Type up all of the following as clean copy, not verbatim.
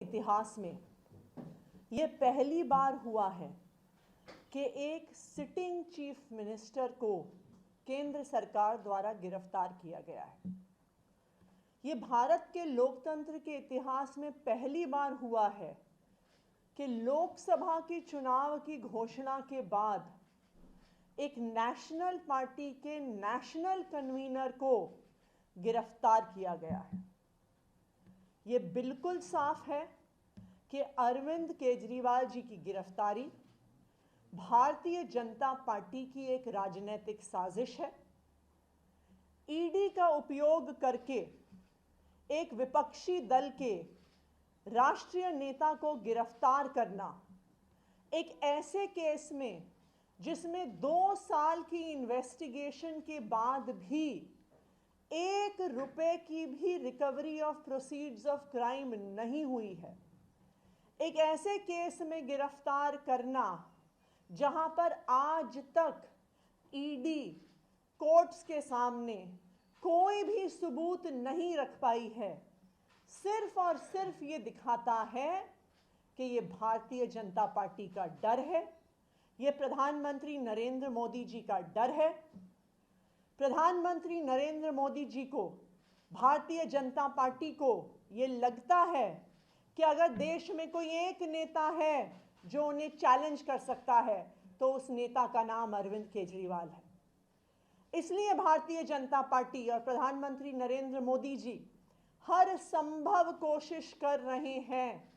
इतिहास में ये पहली बार हुआ है कि एक सिटिंग चीफ मिनिस्टर को केंद्र सरकार द्वारा गिरफ्तार किया गया है। ये भारत के लोकतंत्र के इतिहास में पहली बार हुआ है कि लोकसभा के चुनाव की घोषणा के बाद एक नेशनल पार्टी के नेशनल कन्वीनर को गिरफ्तार किया गया है। ये बिल्कुल साफ है कि अरविंद केजरीवाल जी की गिरफ्तारी भारतीय जनता पार्टी की एक राजनीतिक साजिश है। ईडी का उपयोग करके एक विपक्षी दल के राष्ट्रीय नेता को गिरफ्तार करना, एक ऐसे केस में जिसमें 2 साल की इन्वेस्टिगेशन के बाद भी 1 रुपए की भी recovery of proceeds of crime नहीं हुई है, एक ऐसे केस में गिरफ्तार करना जहां पर आज तक ईडी कोर्ट्स के सामने कोई भी सबूत नहीं रख पाई है, सिर्फ और सिर्फ ये दिखाता है कि ये भारतीय जनता पार्टी का डर है, ये प्रधानमंत्री नरेंद्र मोदी जी का डर है। प्रधानमंत्री नरेंद्र मोदी जी को, भारतीय जनता पार्टी को ये लगता है कि अगर देश में कोई एक नेता है जो उन्हें चैलेंज कर सकता है तो उस नेता का नाम अरविंद केजरीवाल है। इसलिए भारतीय जनता पार्टी और प्रधानमंत्री नरेंद्र मोदी जी हर संभव कोशिश कर रहे हैं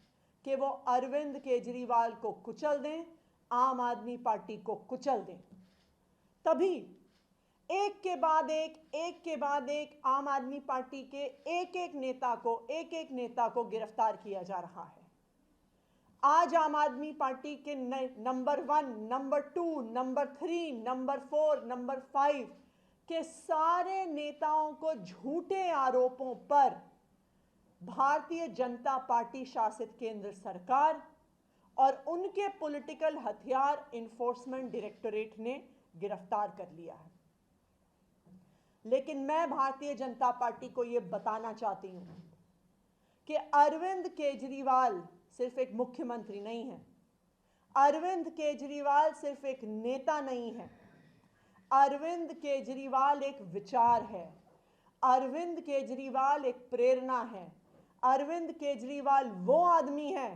कि वो अरविंद केजरीवाल को कुचल दें, आम आदमी पार्टी को कुचल दें। तभी एक के बाद एक आम आदमी पार्टी के एक एक नेता को गिरफ्तार किया जा रहा है। आज आम आदमी पार्टी के number 1, number 2, number 3, number 4, number 5 के सारे नेताओं को झूठे आरोपों पर भारतीय जनता पार्टी शासित केंद्र सरकार और उनके पॉलिटिकल हथियार एनफोर्समेंट डायरेक्टोरेट ने गिरफ्तार कर लिया है। लेकिन मैं भारतीय जनता पार्टी को यह बताना चाहती हूं कि अरविंद केजरीवाल सिर्फ एक मुख्यमंत्री नहीं है, अरविंद केजरीवाल सिर्फ एक नेता नहीं है, अरविंद केजरीवाल एक विचार है, अरविंद केजरीवाल एक प्रेरणा है। अरविंद केजरीवाल वो आदमी है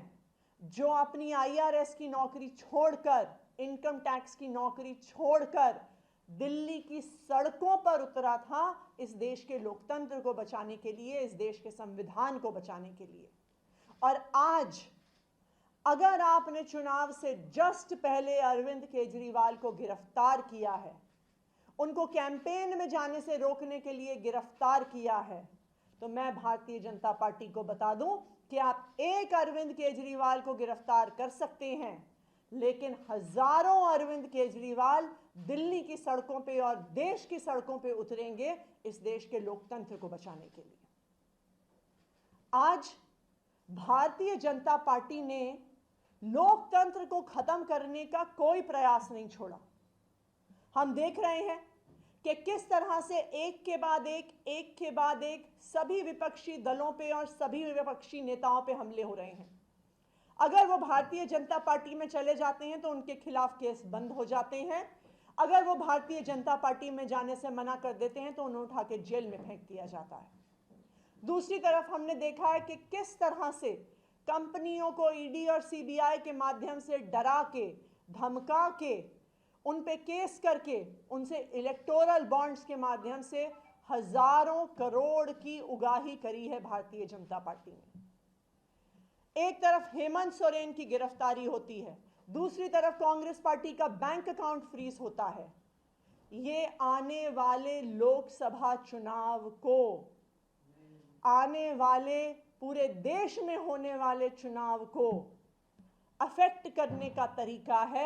जो अपनी IRS की नौकरी छोड़कर, इनकम टैक्स की नौकरी छोड़कर दिल्ली की सड़कों पर उतरा था इस देश के लोकतंत्र को बचाने के लिए, इस देश के संविधान को बचाने के लिए। और आज अगर आपने चुनाव से जस्ट पहले अरविंद केजरीवाल को गिरफ्तार किया है, उनको कैंपेन में जाने से रोकने के लिए गिरफ्तार किया है, तो मैं भारतीय जनता पार्टी को बता दूं कि आप एक अरविंद केजरीवाल को गिरफ्तार कर सकते हैं, लेकिन हजारों अरविंद केजरीवाल दिल्ली की सड़कों पे और देश की सड़कों पे उतरेंगे इस देश के लोकतंत्र को बचाने के लिए। आज भारतीय जनता पार्टी ने लोकतंत्र को खत्म करने का कोई प्रयास नहीं छोड़ा। हम देख रहे हैं कि किस तरह से एक के बाद एक सभी विपक्षी दलों पे और सभी विपक्षी नेताओं पे हमले हो रहे हैं। अगर वो भारतीय जनता पार्टी में चले जाते हैं तो उनके खिलाफ केस बंद हो जाते हैं, अगर वो भारतीय जनता पार्टी में जाने से मना कर देते हैं तो उन्हें उठा के जेल में फेंक दिया जाता है। दूसरी तरफ हमने देखा है कि किस तरह से कंपनियों को ईडी और सीबीआई के माध्यम से डरा के, धमका के, उन पे केस करके उनसे इलेक्टोरल बॉन्ड्स के माध्यम से हजारों करोड़ की उगाही करी है भारतीय जनता पार्टी ने। एक तरफ हेमंत सोरेन की गिरफ्तारी होती है, दूसरी तरफ कांग्रेस पार्टी का बैंक अकाउंट फ्रीज होता है। ये आने वाले लोकसभा चुनाव को, आने वाले पूरे देश में होने वाले चुनाव को अफेक्ट करने का तरीका है।